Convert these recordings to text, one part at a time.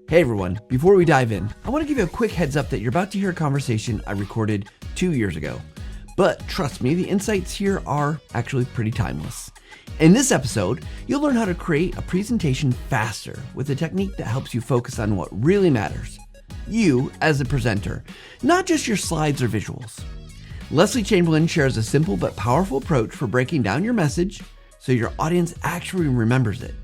Hey everyone, before we dive in, I want to give you a quick heads up that you're about to hear a conversation I recorded 2 years ago. But trust me, the insights here are actually pretty timeless. In this episode, you'll learn how to create a presentation faster with a technique that helps you focus on what really matters. You as a presenter, not just your slides or visuals. Leslie Chamberlain shares a simple but powerful approach for breaking down your message so your audience actually remembers it.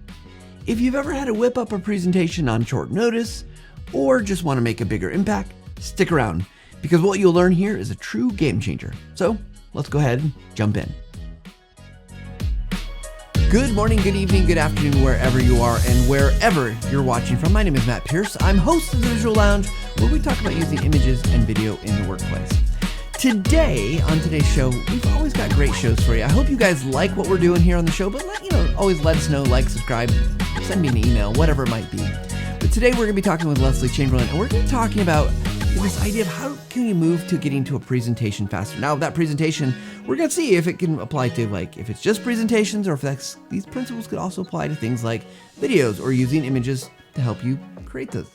If you've ever had to whip up a presentation on short notice or just want to make a bigger impact, stick around because what you'll learn here is a true game changer. So let's go ahead and jump in. Good morning, good evening, good afternoon, wherever you are and wherever you're watching from. My name is Matt Pierce. I'm host of the Visual Lounge, where we talk about using images and video in the workplace. Today, on today's show, we've always got great shows for you. I hope you guys like what we're doing here on the show, but always let us know, like, subscribe, send me an email, whatever it might be. But today we're going to be talking with Leslie Chamberlain, and we're going to be talking about this idea of how can you move to getting to a presentation faster. Now, that presentation, we're going to see if it can apply to, if it's just presentations or if these principles could also apply to things like videos or using images to help you create this.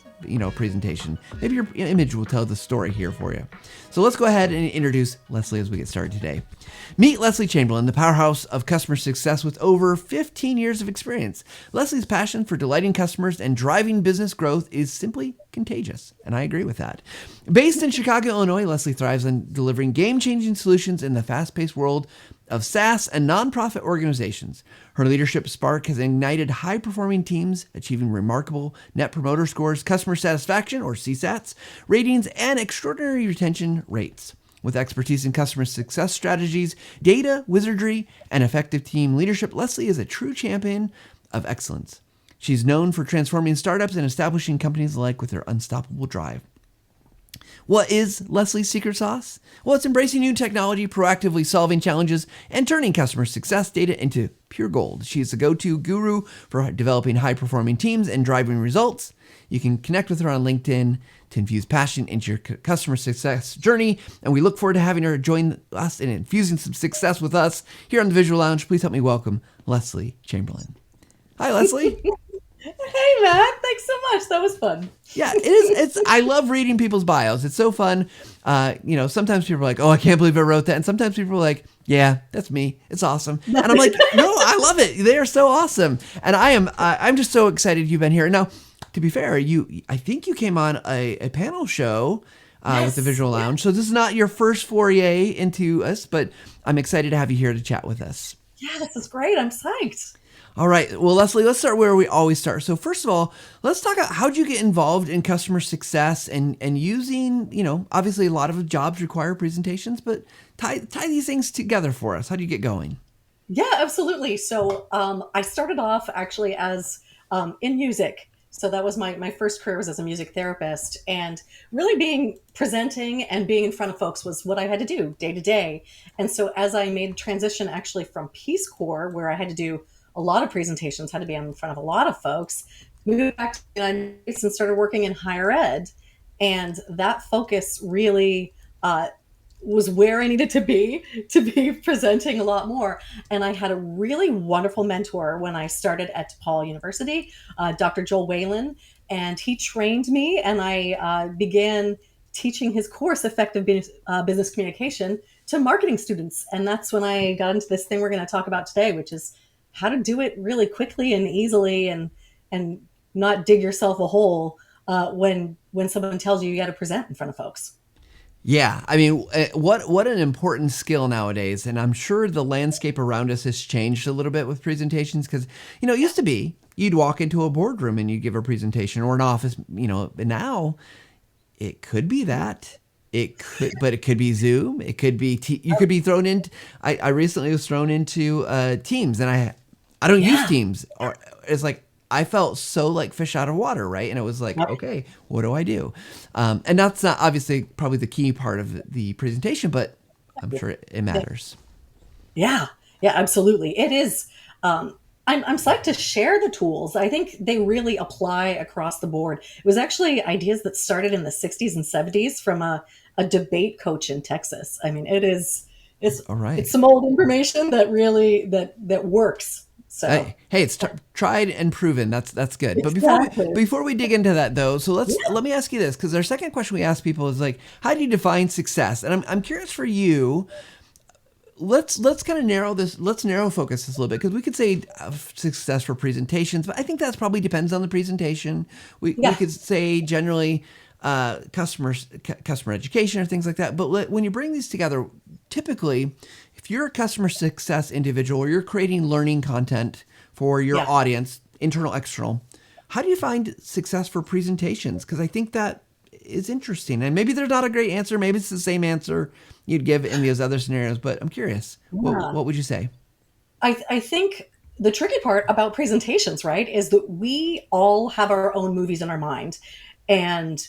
Presentation. Maybe your image will tell the story here for you. So let's go ahead and introduce Leslie as we get started today. Meet Leslie Chamberlain, the powerhouse of customer success with over 15 years of experience. Leslie's passion for delighting customers and driving business growth is simply contagious, and I agree with that. Based in Chicago, Illinois, Leslie thrives on delivering game-changing solutions in the fast-paced world of SaaS and nonprofit organizations. Her leadership spark has ignited high-performing teams, achieving remarkable net promoter scores, customer satisfaction, or CSATs, ratings, and extraordinary retention rates. With expertise in customer success strategies, data, wizardry, and effective team leadership, Leslie is a true champion of excellence. She's known for transforming startups and establishing companies alike with her unstoppable drive. What is Leslie's secret sauce? Well, it's embracing new technology, proactively solving challenges, and turning customer success data into pure gold. She is the go-to guru for developing high-performing teams and driving results. You can connect with her on LinkedIn to infuse passion into your customer success journey, and we look forward to having her join us in infusing some success with us here on the Visual Lounge. Please help me welcome Leslie Chamberlain. Hi, Leslie. Hey, Matt. Thanks so much. That was fun. Yeah, it is. I love reading people's bios. It's so fun. Sometimes people are like, oh, I can't believe I wrote that. And sometimes people are like, yeah, that's me. It's awesome. And I'm like, no, I love it. They are so awesome. And I'm just so excited you've been here. Now, to be fair, I think you came on a panel show with the Visual Lounge. So this is not your first foray into us, but I'm excited to have you here to chat with us. Yeah, this is great. I'm psyched. All right. Well, Leslie, let's start where we always start. So first of all, let's talk about how'd you get involved in customer success and using, obviously a lot of jobs require presentations, but tie these things together for us. How do you get going? Yeah, absolutely. So I started off actually as in music. So that was my first career was as a music therapist, and really presenting and being in front of folks was what I had to do day to day. And so as I made the transition actually from Peace Corps, where I had to do a lot of presentations, had to be in front of a lot of folks, moved back to the United States and started working in higher ed. And that focus really was where I needed to be presenting a lot more. And I had a really wonderful mentor when I started at DePaul University, Dr. Joel Whalen, and he trained me, and I began teaching his course, Effective Business Communication, to marketing students. And that's when I got into this thing we're going to talk about today, which is how to do it really quickly and easily and not dig yourself a hole when someone tells you got to present in front of folks. Yeah, I mean, what an important skill nowadays. And I'm sure the landscape around us has changed a little bit with presentations because, it used to be you'd walk into a boardroom and you'd give a presentation or an office, but now it could be that. But it could be Zoom. It could be, you could be thrown into, I recently was thrown into Teams, and I don't use Teams. Or it's like, I felt so like fish out of water, right? And it was like, okay, what do I do? And that's not obviously probably the key part of the presentation, but I'm sure it matters. Yeah, absolutely. It is. I'm psyched to share the tools. I think they really apply across the board. It was actually ideas that started in the 60s and 70s from a debate coach in Texas. I mean, it's All right. It's some old information that really that works. So Hey, it's tried and proven. That's good. But exactly. before we dig into that though, so Yeah. let me ask you this, because our second question we ask people is like, how do you define success? And I'm curious for you. Let's kind of narrow this. Let's narrow focus this a little bit, because we could say success for presentations, but I think that's probably depends on the presentation. We Yeah. could say generally customer education or things like that. But when you bring these together, typically, if you're a customer success individual or you're creating learning content for your Yeah. audience, internal, external, how do you find success for presentations? Because I think that is interesting. And maybe there's not a great answer. Maybe it's the same answer you'd give in those other scenarios, but I'm curious. Yeah. What would you say? I think the tricky part about presentations, right, is that we all have our own movies in our mind. And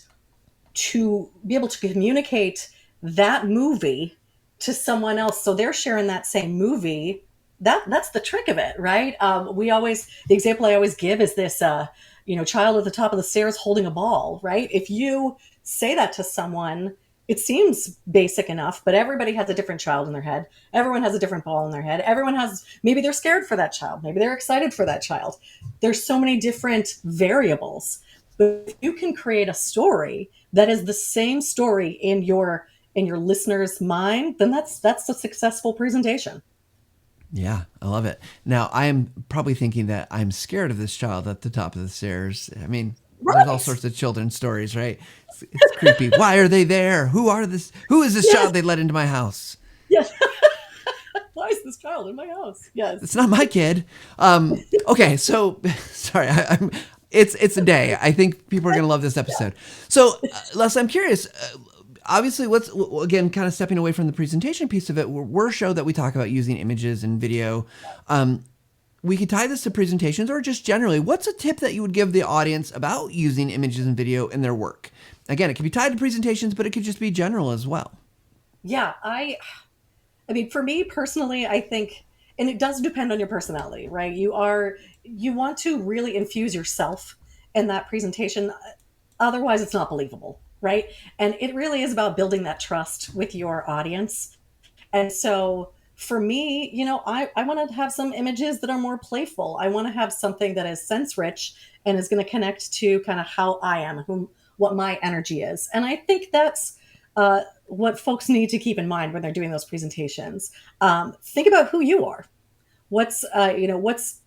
to be able to communicate that movie to someone else so they're sharing that same movie, that's the trick of it, right? We always, the example I always give is this child at the top of the stairs holding a ball, right? If you say that to someone, it seems basic enough, but everybody has a different child in their head. Everyone has a different ball in their head. Everyone has, maybe they're scared for that child, maybe they're excited for that child. There's so many different variables. But if you can create a story that is the same story in your listener's mind, then that's a successful presentation. Yeah, I love it. Now, I am probably thinking that I'm scared of this child at the top of the stairs. I mean, there's all Right. sorts of children's stories, right? It's creepy. Why are they there? Who is this Yes. child they let into my house? Yes. Why is this child in my house? Yes. It's not my kid. Okay, so sorry, it's a day. I think people are gonna love this episode. So, Les, I'm curious. Obviously, what's again kind of stepping away from the presentation piece of it. We're a show that we talk about using images and video. We could tie this to presentations or just generally. What's a tip that you would give the audience about using images and video in their work? Again, it could be tied to presentations, but it could just be general as well. Yeah, I mean, for me personally, I think, and it does depend on your personality, right? You want to really infuse yourself in that presentation. Otherwise, it's not believable, right? And it really is about building that trust with your audience. And so for me, I want to have some images that are more playful. I want to have something that is sense rich and is going to connect to kind of how I am, what my energy is. And I think that's what folks need to keep in mind when they're doing those presentations. Think about who you are. What's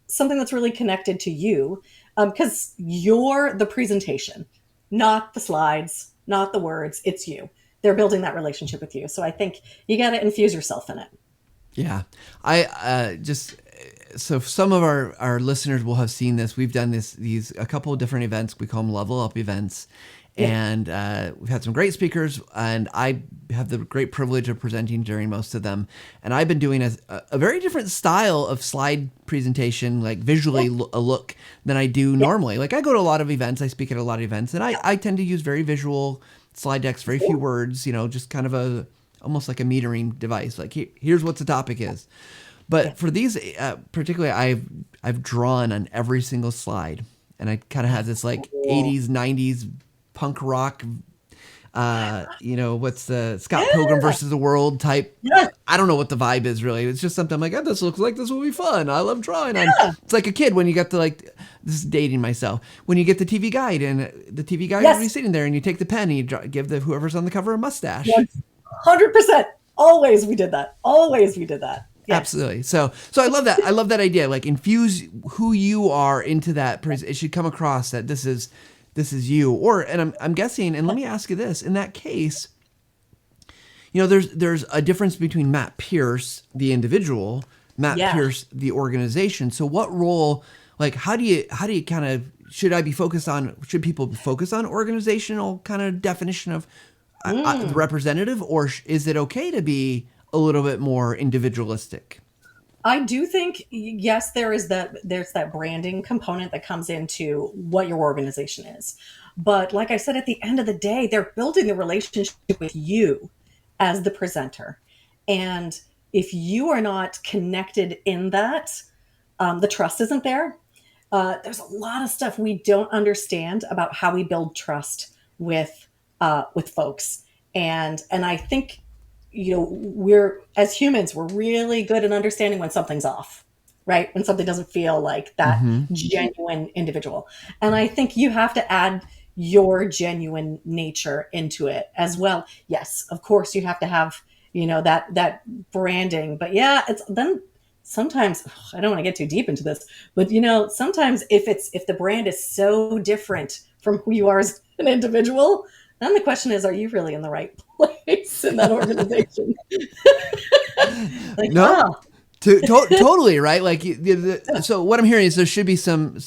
something that's really connected to you, because you're the presentation, not the slides, not the words. It's you. They're building that relationship with you. So I think you got to infuse yourself in it. Yeah, I just so some of our listeners will have seen this. We've done these a couple of different events. We call them level up events, Yeah. and we've had some great speakers. And I have the great privilege of presenting during most of them. And I've been doing a very different style of slide presentation, like visually a look than I do Yeah. normally. Like I go to a lot of events, I speak at a lot of events, and I tend to use very visual slide decks, very few words. Just kind of almost like a metering device. Like here's what the topic is. Yeah. But for these particularly, I've drawn on every single slide, and I kind of have this like Cool. 80s, 90s punk rock. What's the Scott Pilgrim Yeah. versus the World type? Yeah. I don't know what the vibe is really. It's just something I'm like, oh, this looks like this will be fun. I love drawing on. Yeah. It's like a kid when you get the like. This is dating myself. When you get the TV guide and the TV guide will be Yes. sitting there, and you take the pen and you give the whoever's on the cover a mustache. 100%. Always we did that. Always we did that. Yes. Absolutely. So I love that. I love that idea. Like infuse who you are into that. It should come across that this is you. And I'm guessing. And let me ask you this: in that case, there's a difference between Matt Pierce, the individual, Matt Yeah. Pierce, the organization. So what role? Like how do you kind of should people be focused on organizational kind of definition of the representative, or is it okay to be a little bit more individualistic? I do think yes, there's that branding component that comes into what your organization is. But like I said, at the end of the day, they're building the relationship with you as the presenter. And if you are not connected in that, the trust isn't there. There's a lot of stuff we don't understand about how we build trust with folks, and I think we're as humans we're really good at understanding when something's off. right? When something doesn't feel like that Mm-hmm. genuine individual. And I think you have to add your genuine nature into it as well. Yes, of course you have to have, that branding. But yeah, it's then sometimes I don't want to get too deep into this, but sometimes if the brand is so different from who you are as an individual, then the question is, are you really in the right place in that organization? Like, No, wow. totally right. Like, so what I'm hearing is there should be some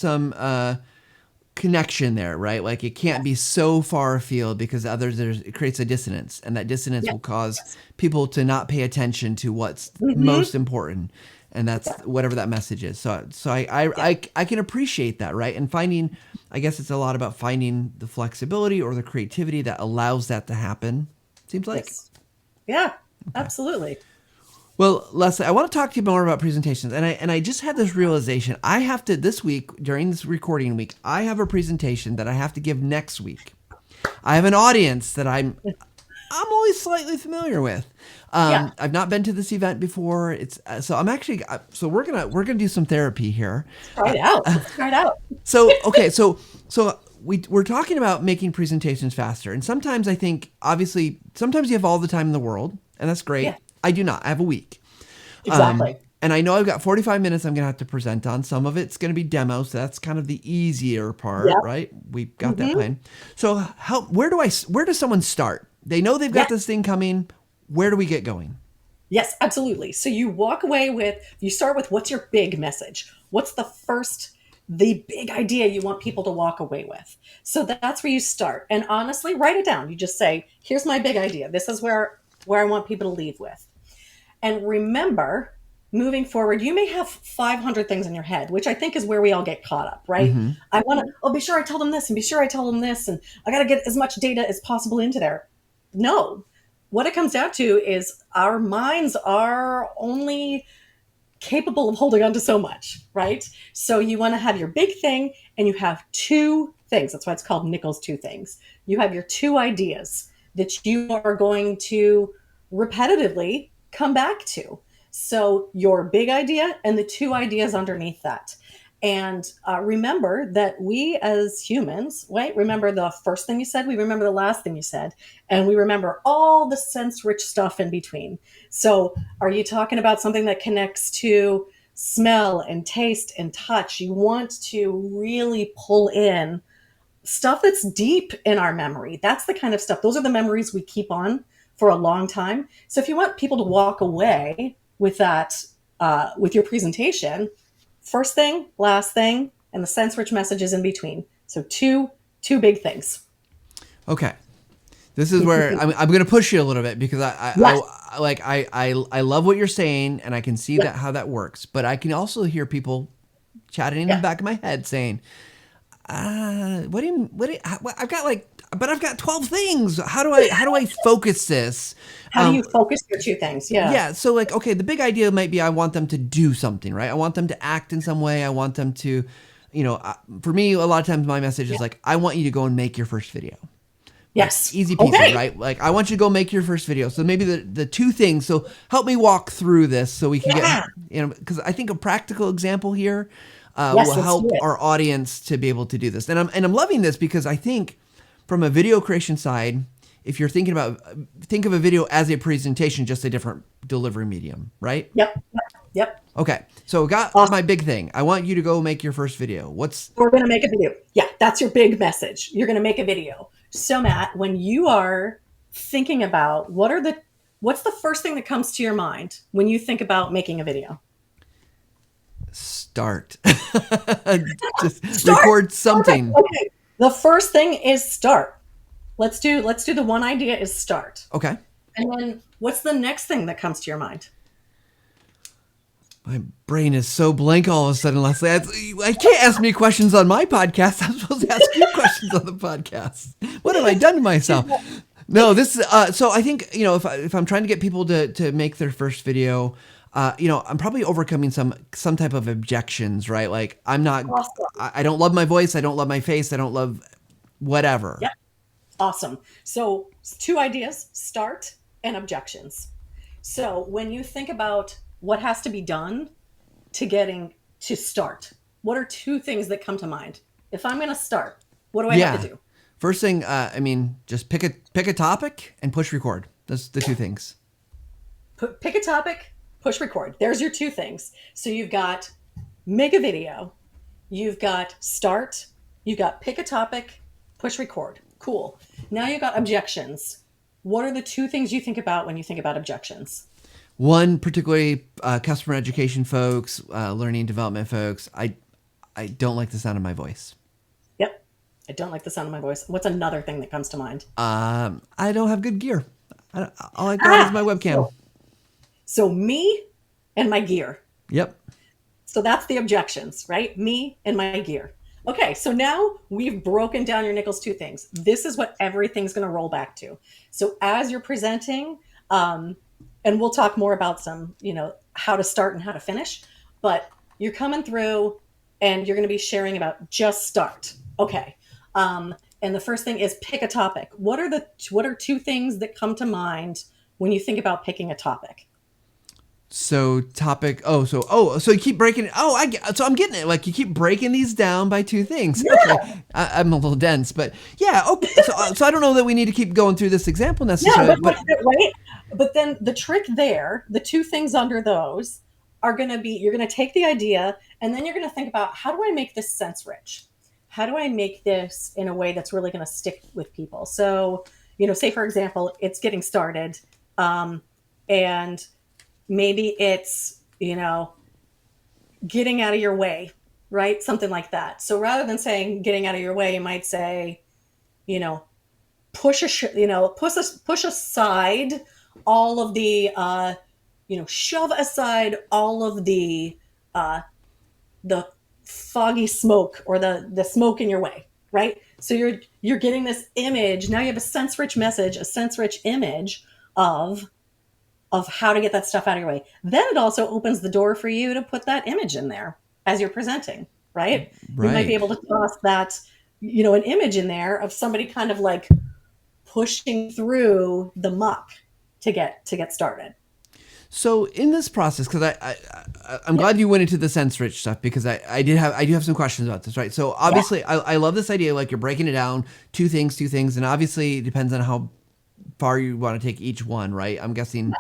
connection there, right? Like it can't be so far afield because it creates a dissonance, and that dissonance Yeah. will cause people to not pay attention to what's Hmm. most important, and that's Yeah. whatever that message is. So Yeah. I can appreciate that, right? And finding, I guess it's a lot about finding the flexibility or the creativity that allows that to happen. Seems like. Yes. Yeah. Okay. Absolutely. Well, Leslie, I want to talk to you more about presentations, and I just had this realization. I have to this week during this recording week. I have a presentation that I have to give next week. I have an audience that I'm always slightly familiar with. Yeah. I've not been to this event before. It's so I'm actually so we're gonna do some therapy here. Try it out. Let's try it out. So okay, so we're talking about making presentations faster, and sometimes I think obviously sometimes you have all the time in the world, and that's great. Yeah. I do not. I have a week. Exactly. And I know I've got 45 minutes I'm going to have to present on. Some of it's going to be demos. So that's kind of the easier part, Yeah. right? We've got that Hmm. plan. So where does someone start? They know they've got Yeah. this thing coming. Where do we get going? Yes, absolutely. So you start with what's your big message? What's the big idea you want people to walk away with? So that's where you start. And honestly, write it down. You just say, here's my big idea. This is where I want people to leave with. And remember, moving forward, you may have 500 things in your head, which I think is where we all get caught up, right? Mm-hmm. I want to, be sure I tell them this and be sure I tell them this. And I got to get as much data as possible into there. No, what it comes down to is our minds are only capable of holding on to so much, right? So you want to have your big thing and you have two things. That's why it's called Nichols two things. You have your two ideas that you are going to repetitively come back to. So your big idea and the two ideas underneath that. And remember that we as humans, right? Remember the first thing you said, we remember the last thing you said, and we remember all the sense rich stuff in between. So are you talking about something that connects to smell and taste and touch? You want to really pull in stuff that's deep in our memory. That's the kind of stuff. Those are the memories we keep on for a long time. So if you want people to walk away with that, with your presentation, first thing, last thing, and the sense rich messages in between. So two big things. Okay. This is where I'm going to push you a little bit because Yes. I love what you're saying, and I can see Yeah. that how that works. But I can also hear people chatting in the Yeah. back of my head saying, I've got 12 things. How do I focus this? How do you focus your two things? Yeah. Yeah. So like, okay, the big idea might be I want them to do something, right? I want them to act in some way. I want them to, for me, a lot of times my message is like, I want you to go and make your first video. Yes. Easy peasy, Okay. right? Like, I want you to go make your first video. So maybe the two things. So help me walk through this so we can Yeah. get, because I think a practical example here Yes, will let's help do it. our audience to be able to do this. And I'm loving this because I think from a video creation side, if you're think of a video as a presentation, just a different delivery medium, right? Yep. Yep. Okay. So got Awesome. my big thing. I want you to go make your first video. We're going to make a video. Yeah, that's your big message. You're going to make a video. So Matt, when you are thinking about what's the first thing that comes to your mind when you think about making a video? Start. Just Start. record something. Okay. The first thing is start. Let's do the one idea is start. Okay. And then what's the next thing that comes to your mind? My brain is so blank all of a sudden, Leslie. I can't ask me questions on my podcast. I'm supposed to ask you questions on the podcast. What have I done to myself? No, this is, so I think, if I'm trying to get people to make their first video, I'm probably overcoming some type of objections, right? Like Awesome. I don't love my voice. I don't love my face. I don't love whatever. Yep. Awesome. So two ideas, start and objections. So when you think about what has to be done, to getting to start? What are two things that come to mind? If I'm going to start, what do I have to do? First thing, just pick a topic and push record. That's the two things. Pick a topic, push record. There's your two things. So you've got make a video, you've got start, you've got pick a topic, push record. Cool. Now you've got objections. What are the two things you think about when you think about objections? One, particularly customer education folks, learning and development folks, I don't like the sound of my voice. Yep. I don't like the sound of my voice. What's another thing that comes to mind? I don't have good gear. All I got is my webcam. So me and my gear. Yep. So that's the objections, right? Me and my gear. Okay, so now we've broken down your Nichols two things. This is what everything's going to roll back to. So as you're presenting, and we'll talk more about some, how to start and how to finish, but you're coming through and you're going to be sharing about just start. Okay. And the first thing is pick a topic. What are two things that come to mind when you think about picking a topic? So topic. So you keep breaking it. So I'm getting it. Like you keep breaking these down by two things. Yeah. Okay. I'm a little dense, but yeah. Okay. So I don't know that we need to keep going through this example necessarily. Yeah, right. But then the trick there, the two things under those are going to be, you're going to take the idea and then you're going to think about, how do I make this sense rich? How do I make this in a way that's really going to stick with people? So, say for example, it's getting started, and maybe it's, getting out of your way, right? Something like that. So rather than saying getting out of your way, you might say, push aside all of the, shove aside all of the foggy smoke or the smoke in your way, right? So you're getting this image. Now you have a sense-rich message, a sense-rich image of how to get that stuff out of your way. Then it also opens the door for you to put that image in there as you're presenting, right? You might be able to toss that, an image in there of somebody kind of like pushing through the muck to get started. So in this process, because I'm glad you went into the sense rich stuff, because I do have some questions about this, right? So obviously I love this idea, like you're breaking it down, two things, and obviously it depends on how far you want to take each one, right? I'm guessing,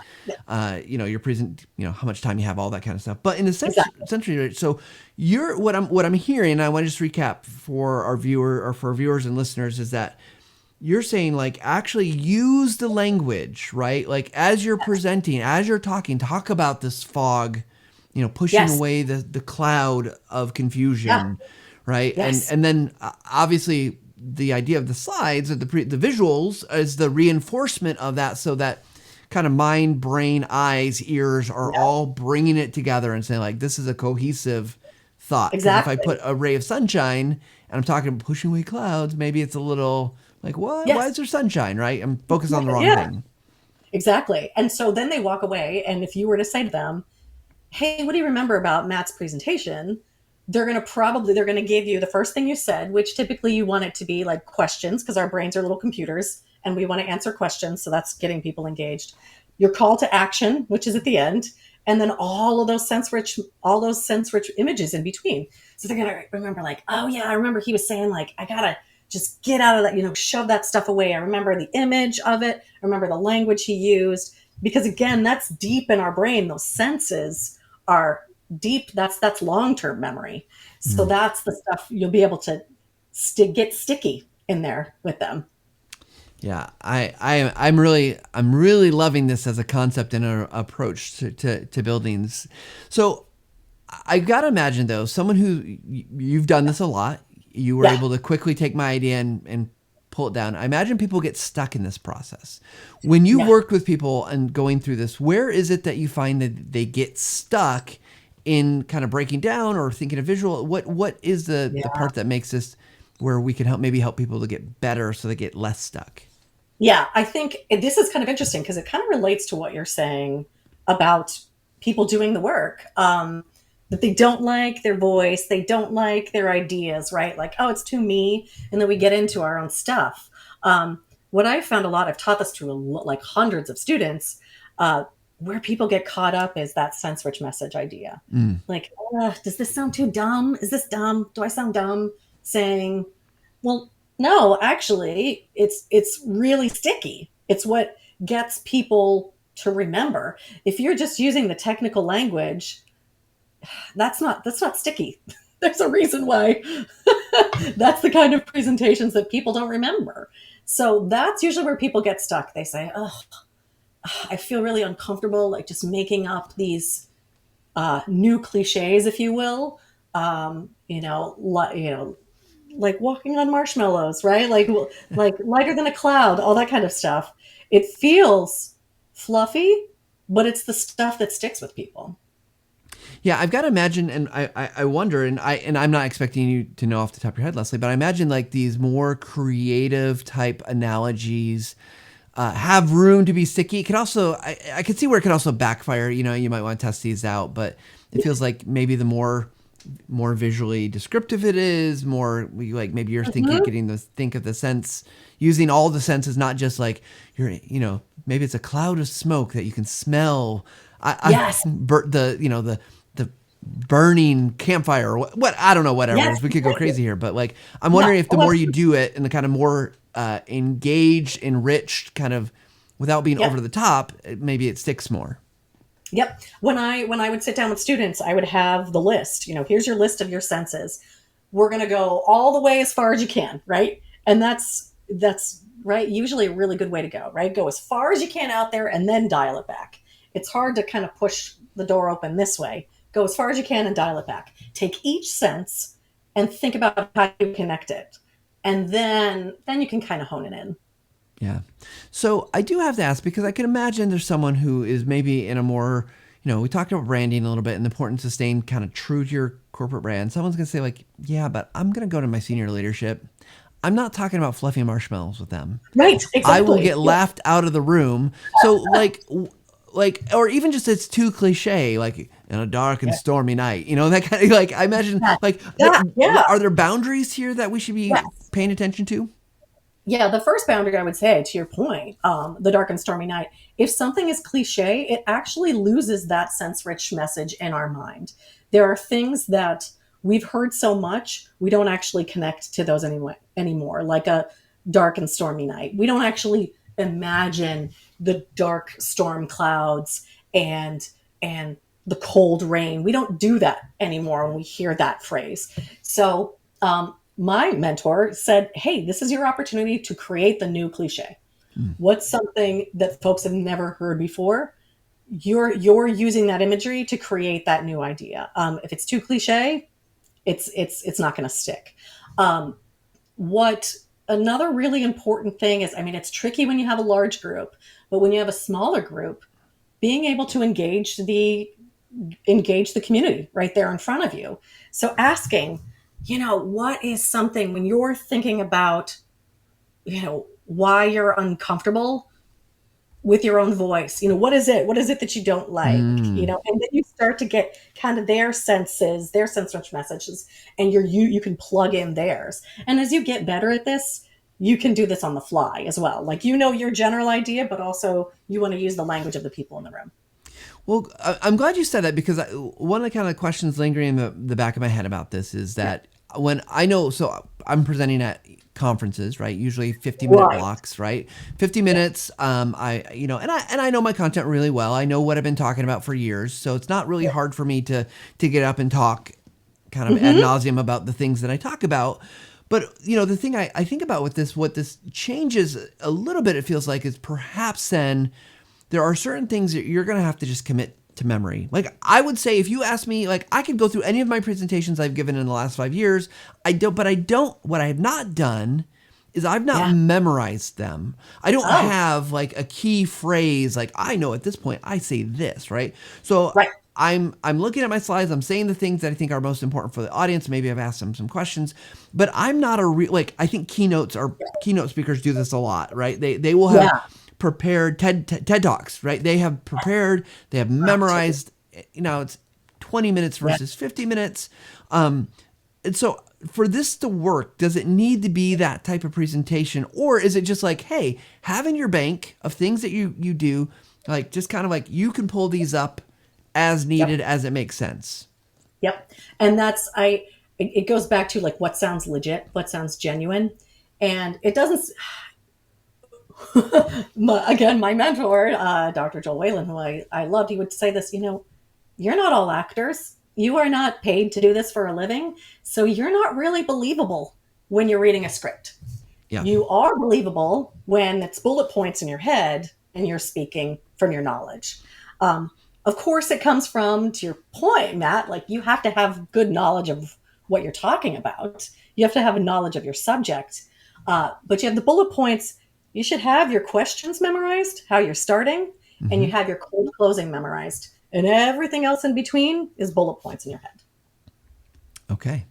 your present, how much time you have, all that kind of stuff. But in the sensory, so what I'm hearing, and I want to just recap for our viewers and listeners, is that you're saying like actually use the language, right? Like as you're presenting, as you're talking, talk about this fog, pushing away the cloud of confusion, right? Yes. And then obviously the idea of the slides or the visuals is the reinforcement of that, so that kind of mind, brain, eyes, ears are all bringing it together and saying like, this is a cohesive thought. Exactly. If I put a ray of sunshine and I'm talking about pushing away clouds, maybe it's a little like, what? Yes. Why is there sunshine, right? I'm focused on the wrong thing. Exactly. And so then they walk away, and if you were to say to them, hey, what do you remember about Matt's presentation? They're going to give you the first thing you said, which typically you want it to be like questions, because our brains are little computers and we want to answer questions. So that's getting people engaged. Your call to action, which is at the end, and then all those sense-rich images in between. So they're going to remember like, oh yeah, I remember he was saying like, I got to just get out of that, shove that stuff away. I remember the image of it. I remember the language he used, because again, that's deep in our brain. Those senses are deep. That's long-term memory. So that's the stuff you'll be able to get sticky in there with them. Yeah, I'm really loving this as a concept and an approach to buildings. So I gotta imagine though, someone who you've done this a lot, you were able to quickly take my idea and pull it down. I imagine people get stuck in this process. When you worked with people and going through this, where is it that you find that they get stuck in kind of breaking down or thinking of visual? What is the part that makes this where we can help people to get better so they get less stuck? Yeah, I think this is kind of interesting because it kind of relates to what you're saying about people doing the work. That they don't like their voice, they don't like their ideas, right? Like, oh, it's too me. And then we get into our own stuff. What I've found a lot, I've taught this to like hundreds of students. where people get caught up is that sense rich message idea. Mm. Like, does this sound too dumb? Is this dumb? Do I sound dumb saying, well, no, actually, it's really sticky. It's what gets people to remember. If you're just using the technical language, that's not sticky. There's a reason why that's the kind of presentations that people don't remember. So that's usually where people get stuck. They say, oh, I feel really uncomfortable, like just making up these new cliches, if you will. Like walking on marshmallows, right? Like lighter than a cloud, all that kind of stuff. It feels fluffy, but it's the stuff that sticks with people. Yeah, I've got to imagine, and I wonder, and I'm not expecting you to know off the top of your head, Leslie, but I imagine like these more creative type analogies have room to be sticky. It could also, I could see where it could also backfire. You know, you might want to test these out, but it feels like maybe the more visually descriptive it is, more like maybe you're think of the sense, using all the senses, not just like maybe it's a cloud of smoke that you can smell. Yes. The burning campfire or what I don't know, whatever it is. We could go crazy here, but like I'm wondering if the more you do it and the kind of more engaged, enriched, kind of without being over the top, maybe it sticks more. Yep. When I would sit down with students, I would have the list. Here's your list of your senses. We're going to go all the way as far as you can, right? And that's right. Usually a really good way to go, right? Go as far as you can out there and then dial it back. It's hard to kind of push the door open this way. Go as far as you can and dial it back. Take each sense and think about how you connect it. And then you can kind of hone it in. Yeah. So I do have to ask, because I can imagine there's someone who is maybe in a more, we talked about branding a little bit and the importance of staying kind of true to your corporate brand. Someone's going to say like, yeah, but I'm going to go to my senior leadership. I'm not talking about fluffy marshmallows with them. Right. Exactly. I will get laughed out of the room. So like, or even just it's too cliche, like in a dark and stormy night, that kind of like, I imagine are there boundaries here that we should be paying attention to? Yeah. The first boundary, I would say, to your point, the dark and stormy night, if something is cliche, it actually loses that sense rich message in our mind. There are things that we've heard so much, we don't actually connect to those anymore. Like a dark and stormy night. We don't actually imagine the dark storm clouds and the cold rain. We don't do that anymore when we hear that phrase. So my mentor said, hey, this is your opportunity to create the new cliche. What's something that folks have never heard before? You're using that imagery to create that new idea. If it's too cliche, it's not going to stick. What another really important thing is, it's tricky when you have a large group, but when you have a smaller group, being able to engage the community right there in front of you. So asking, what is something when you're thinking about, why you're uncomfortable with your own voice, what is it that you don't like, and then you start to get kind of their sense rich messages, and you can plug in theirs. And as you get better at this, you can do this on the fly as well. Like, your general idea, but also you want to use the language of the people in the room. Well, I'm glad you said that, because one of the kind of questions lingering in the back of my head about this is that when so I'm presenting at conferences, right? Usually 50-minute blocks, right? 50 minutes. I know my content really well. I know what I've been talking about for years. So it's not really hard for me to get up and talk kind of ad nauseum about the things that I talk about. But, the thing I think about with this, what this changes a little bit, it feels like, is perhaps then there are certain things that you're going to have to just commit to memory. Like, I would say, if you ask me, like, I could go through any of my presentations I've given in the last 5 years. What I have not done is I've not memorized them. I don't have like a key phrase. Like, I know at this point I say this, right? So I'm looking at my slides. I'm saying the things that I think are most important for the audience. Maybe I've asked them some questions, but I'm not I think keynote speakers do this a lot, right? They will have prepared TED Talks, right? They have prepared, they have memorized, it's 20 minutes versus 50 minutes. And so for this to work, does it need to be that type of presentation, or is it just like, hey, have in your bank of things that you do, Like just kind of like you can pull these up as needed as it makes sense. Yep. And it goes back to like what sounds legit, what sounds genuine. And it doesn't, again, my mentor, Dr. Joel Whalen, who I loved, he would say this, you're not all actors. You are not paid to do this for a living. So you're not really believable when you're reading a script. Yeah. You are believable when it's bullet points in your head and you're speaking from your knowledge. Of course, it comes from, to your point, Matt, like you have to have good knowledge of what you're talking about. You have to have a knowledge of your subject. But you have the bullet points. You should have your questions memorized, how you're starting, and you have your cold closing memorized. And everything else in between is bullet points in your head. Okay.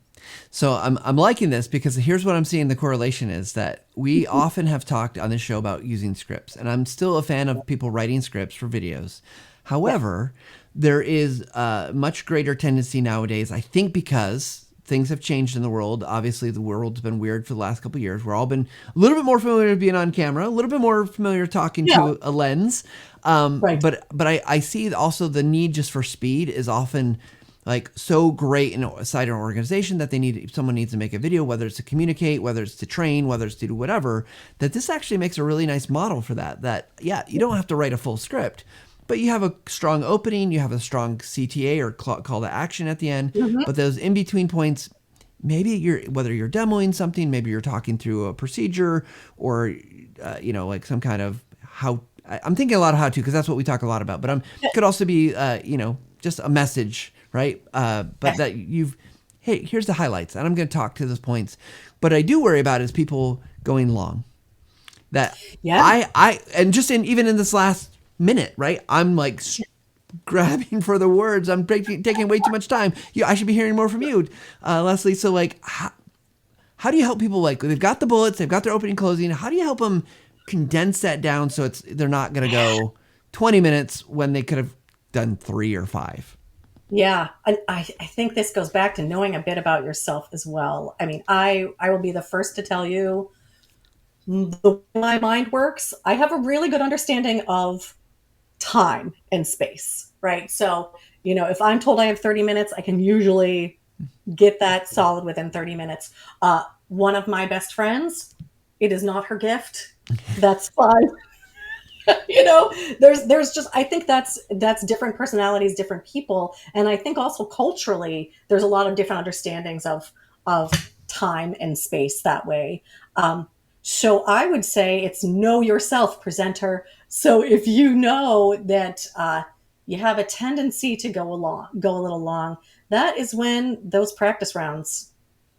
So I'm liking this because here's what I'm seeing the correlation is that we often have talked on this show about using scripts, and I'm still a fan of people writing scripts for videos. However, there is a much greater tendency nowadays, I think because things have changed in the world. Obviously, the world's been weird for the last couple of years. We're all been a little bit more familiar with being on camera, a little bit more familiar talking to a lens. Right. But I see also the need just for speed is often like so great inside an organization that someone needs to make a video, whether it's to communicate, whether it's to train, whether it's to do whatever, that this actually makes a really nice model for that, you don't have to write a full script, but you have a strong opening, you have a strong CTA or call to action at the end, but those in-between points, maybe whether you're demoing something, maybe you're talking through a procedure or, like some kind of I'm thinking a lot of how to, because that's what we talk a lot about, but it could also be, just a message, right? But that hey, here's the highlights, and I'm going to talk to those points. But I do worry about is people going long. That and just even in this last minute, right? I'm like grabbing for the words. I'm taking way too much time. I should be hearing more from you, Leslie. So like, how do you help people? Like they've got the bullets, they've got their opening, closing. How do you help them condense that down so they're not going to go 20 minutes when they could have done 3 or 5? Yeah, I think this goes back to knowing a bit about yourself as well. I mean, I will be the first to tell you the way my mind works. I have a really good understanding of time and space, right? So, if I'm told I have 30 minutes, I can usually get that solid within 30 minutes. One of my best friends, it is not her gift. That's fine. There's just, I think that's different personalities, different people. And I think also culturally, there's a lot of different understandings of time and space that way. So I would say it's know yourself, presenter. So if you know that you have a tendency to go a little long, that is when those practice rounds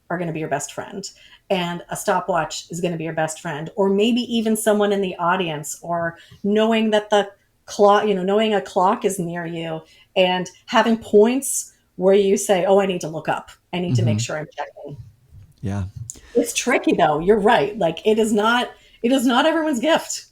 are going to be your best friend. And a stopwatch is going to be your best friend, or maybe even someone in the audience, or knowing that the clock, knowing a clock is near you and having points where you say, oh, I need to look up. I need to make sure I'm checking. Yeah. It's tricky though. You're right. Like it is not everyone's gift.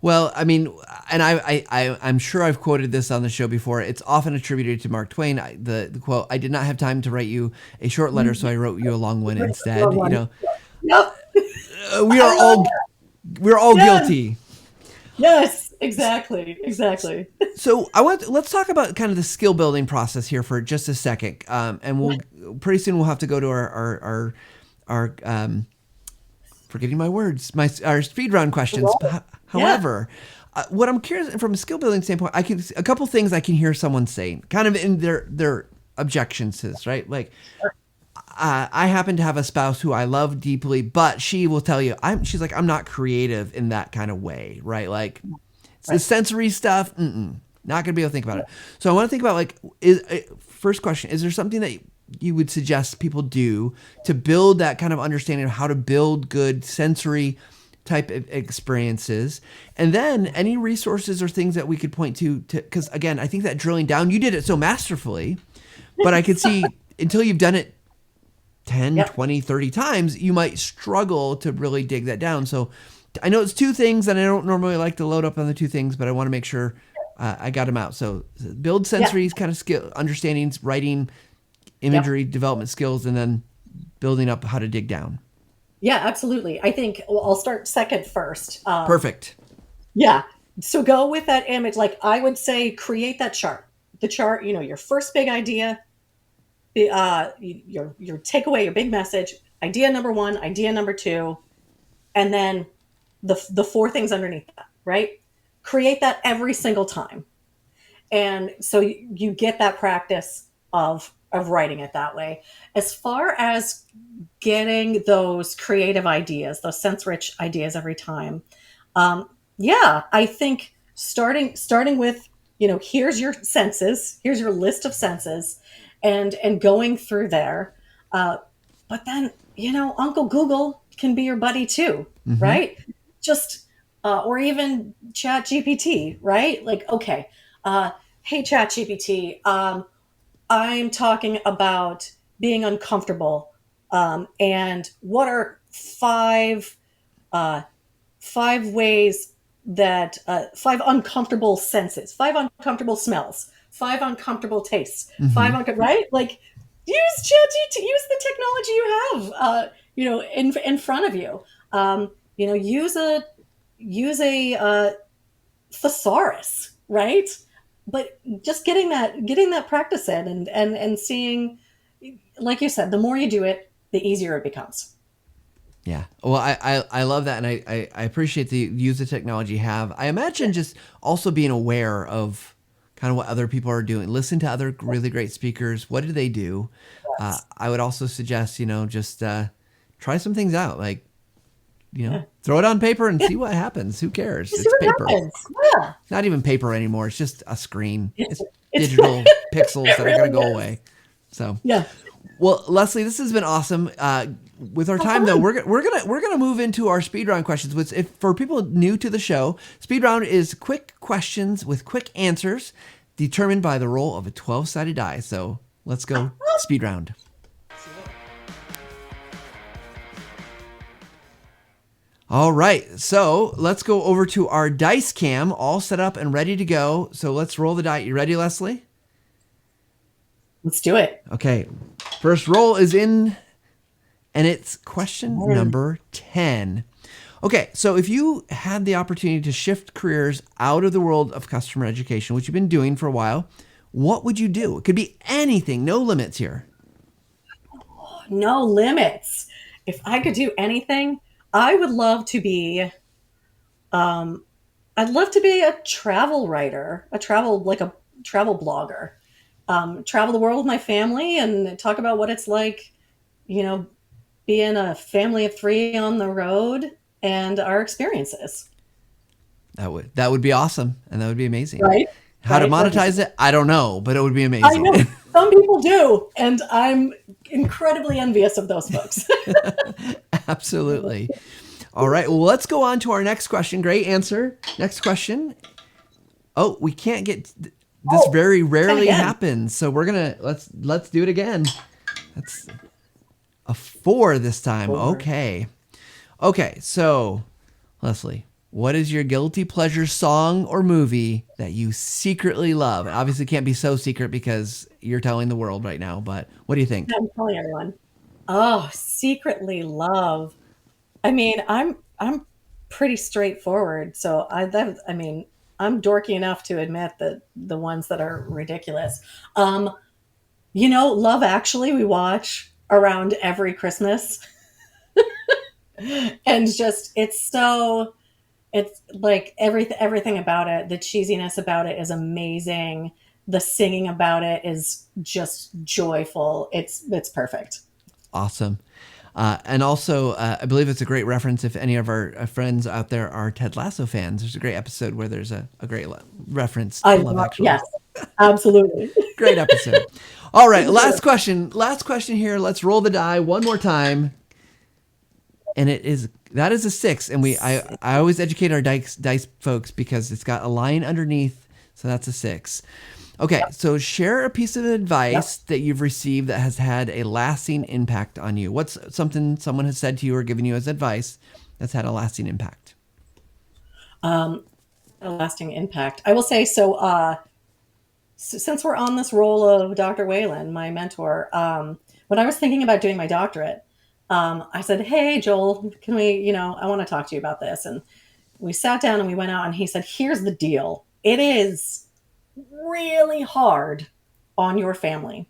Well, I mean, and I'm sure I've quoted this on the show before. It's often attributed to Mark Twain. The quote, "I did not have time to write you a short letter, so I wrote you a long one instead." Yep. We're all guilty. Yes, exactly. So let's talk about kind of the skill building process here for just a second, and pretty soon we'll have to go to our forgetting my words, our speed round questions. However, what I'm curious from a skill building standpoint, a couple things I can hear someone saying, kind of in their objections to this, right? Like, I happen to have a spouse who I love deeply, but she will tell you, she's like, I'm not creative in that kind of way, right? Like, it's the sensory stuff, not gonna be able to think about it. So I want to think about first question, is there something that you would suggest people do to build that kind of understanding of how to build good sensory type of experiences? And then any resources or things that we could point to, because again, I think that drilling down, you did it so masterfully, but I could see until you've done it 10, 20, 30 times, you might struggle to really dig that down. So I know it's 2 things and I don't normally like to load up on the 2 things, but I want to make sure I got them out. So build sensory kind of skill, understandings, writing, imagery, development skills, and then building up how to dig down. Yeah, absolutely. I think I'll start second first. Perfect. Yeah. So go with that image. Like I would say, create that chart. The chart, your first big idea, your takeaway, your big message, idea number one, idea number two, and then the four things underneath that, right? Create that every single time. And so you get that practice of writing it that way. As far as getting those creative ideas, those sense rich ideas every time, yeah, I think starting with, here's your senses, here's your list of senses, and going through there. But then, Uncle Google can be your buddy too, Mm-hmm. right? Just or even Chat GPT, right? Like, okay, hey Chat GPT, I'm talking about being uncomfortable, and what are uh, five ways that five uncomfortable senses, five uncomfortable smells, five uncomfortable tastes, Mm-hmm. right? Like use ChatGPT, use the technology you have, in front of you. Use a thesaurus, right? But just getting that practice in, and seeing, like you said, the more you do it, the easier it becomes. Yeah. Well, I love that. And I appreciate the use of technology you have. I imagine just also being aware of kind of what other people are doing. Listen to other really great speakers. What do they do? Yes. I would also suggest, just try some things out. Like, Yeah. throw it on paper and Yeah. see what happens. Who cares? Just see It's what paper. happens. Yeah. Not even paper anymore. It's just a screen. It's It's it's digital pixels it that are going really to go is. away. So, Yeah. well, Leslie, this has been awesome. With our Have time though, fun. we're gonna move into our speed round questions. Which, if for people new to the show, speed round is quick questions with quick answers, determined by the roll of a 12-sided die. So let's go speed round. All right, so let's go over to our dice cam, all set up and ready to go. So let's roll the die. You ready, Leslie? Let's do it. Okay, first roll is in, and it's question Mm. number 10. Okay, so if you had the opportunity to shift careers out of the world of customer education, which you've been doing for a while, what would you do? It could be anything, no limits here. No limits. If I could do anything, I would love to be. Um, I'd love to be a travel writer, a travel blogger. Travel the world with my family and talk about what it's like, you know, being a family of three on the road and our experiences. That would be awesome, and that would be amazing. Right? How to Right? That'd be monetize it, I don't know, but it would be I amazing. know some people do, and I'm incredibly envious of those folks. Absolutely. All right, well, let's go on to our next question. Great answer. Next question. Oh, we can't get this. Oh, Very 10 rarely again. happens, so we're gonna let's do it again. That's a 4 this time. Four. Okay, so Leslie, what is your guilty pleasure song or movie that you secretly love? It obviously can't be so secret because you're telling the world right now, but what do you think? I'm telling everyone. Oh, secretly love. I mean, I'm pretty straightforward, so I'm dorky enough to admit that the ones that are ridiculous. Um, Love Actually, we watch around every Christmas, and just it's like everything about it. The cheesiness about it is amazing. The singing about it is just joyful. It's perfect. Awesome. And also, I believe it's a great reference if any of our friends out there are Ted Lasso fans. There's a great episode where there's a great reference I to Love love, Actually. yes, absolutely. Great episode. All right, last question. Last question here. Let's roll the die one more time. And that is a 6. And I always educate our dice folks because it's got a line underneath, so that's a 6. Okay, so share a piece of Yep. advice that you've received that has had a lasting impact on you. What's something someone has said to you or given you as advice that's had a lasting impact? Um, a lasting impact. I will say so. Since we're on this role of Dr. Whalen, my mentor, when I was thinking about doing my doctorate, I said, "Hey, Joel, can we? I want to talk to you about this." And we sat down and we went out, and he said, here's the deal. It is really hard on your family.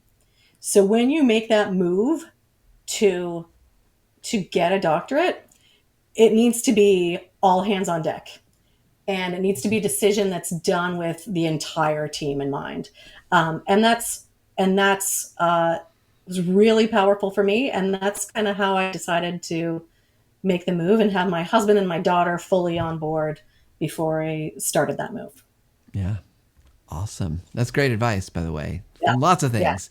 So when you make that move to get a doctorate, it needs to be all hands on deck. And it needs to be a decision that's done with the entire team in mind. And that's was really powerful for me. And that's kind of how I decided to make the move and have my husband and my daughter fully on board before I started that move. Yeah. Awesome. That's great advice, by the way. Yeah. On lots of things.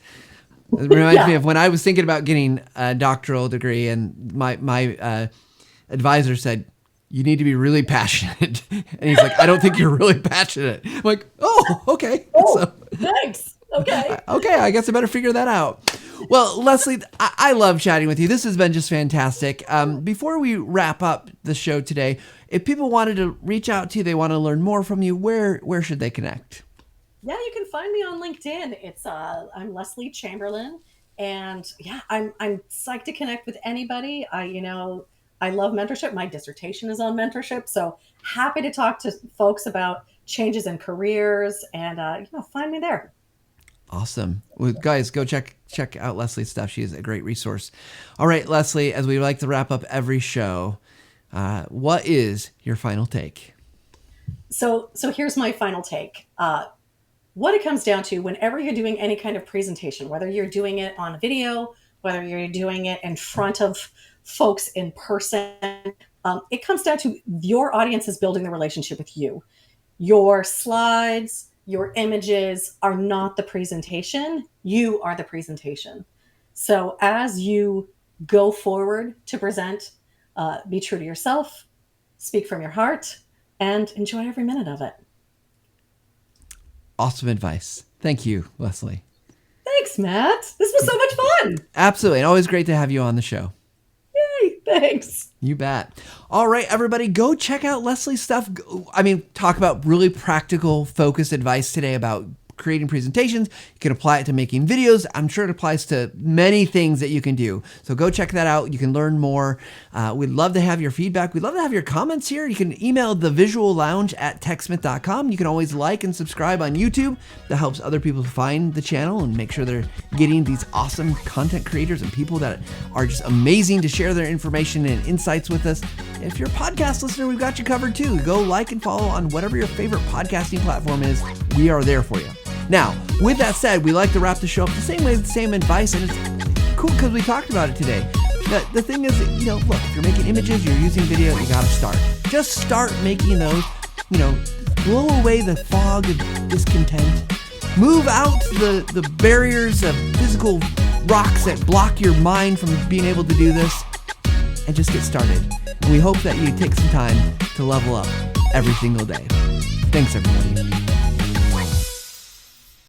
Yeah. It reminds me of when I was thinking about getting a doctoral degree, and my advisor said, you need to be really passionate. And he's like, I don't think you're really passionate. I'm like, oh, okay. Oh, so, thanks. Okay. Okay, I guess I better figure that out. Well, Leslie, I love chatting with you. This has been just fantastic. Before we wrap up the show today, if people wanted to reach out to you, they want to learn more from you, where should they connect? Yeah, you can find me on LinkedIn. It's I'm Leslie Chamberlain, and yeah, I'm psyched to connect with anybody. I love mentorship. My dissertation is on mentorship, so happy to talk to folks about changes in careers, and find me there. Awesome. Well, guys, go check out Leslie's stuff. She is a great resource. All right, Leslie, as we like to wrap up every show, what is your final take? So here's my final take. What it comes down to, whenever you're doing any kind of presentation, whether you're doing it on video, whether you're doing it in front of folks in person, it comes down to your audience is building the relationship with you. Your slides, your images are not the presentation. You are the presentation. So as you go forward to present, be true to yourself, speak from your heart, and enjoy every minute of it. Awesome advice. Thank you, Leslie. Thanks, Matt. This was so much fun. Absolutely. And always great to have you on the show. Yay, thanks. You bet. All right, everybody, go check out Leslie's stuff. Talk about really practical, focused advice today about creating presentations. You can apply it to making videos. I'm sure it applies to many things that you can do. So go check that out. You can learn more. We'd love to have your feedback. We'd love to have your comments here. You can email thevisuallounge@techsmith.com. You can always like and subscribe on YouTube. That helps other people find the channel and make sure they're getting these awesome content creators and people that are just amazing to share their information and insights with us. If you're a podcast listener, we've got you covered too. Go like and follow on whatever your favorite podcasting platform is. We are there for you. Now, with that said, we like to wrap the show up the same way, the same advice, and it's cool because we talked about it today. The thing is, look, if you're making images, you're using video, you got to start. Just start making those, blow away the fog of discontent. Move out the barriers of physical rocks that block your mind from being able to do this, and just get started. And we hope that you take some time to level up every single day. Thanks, everybody.